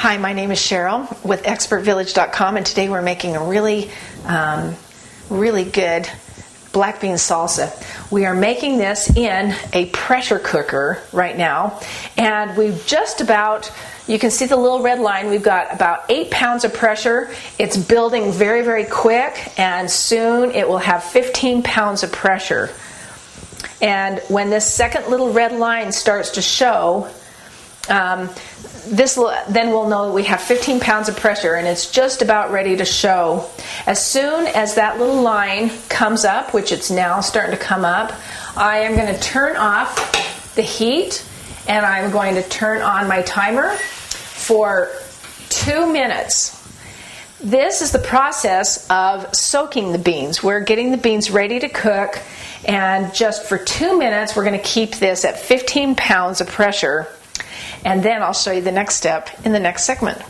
Hi, my name is Cheryl with expertvillage.com, and today we're making a really good black bean salsa. We are making this in a pressure cooker right now, and we've just about, you can see the little red line, we've got about 8 pounds of pressure. It's building very, very quick, and soon it will have 15 pounds of pressure. And when this second little red line starts to show, then we'll know that we have 15 pounds of pressure, and it's just about ready to show. As soon as that little line comes up, which it's now starting to come up, I am going to turn off the heat, and I'm going to turn on my timer for 2 minutes. This is the process of soaking the beans. We're getting the beans ready to cook, and just for 2 minutes we're going to keep this at 15 pounds of pressure. And then I'll show you the next step in the next segment.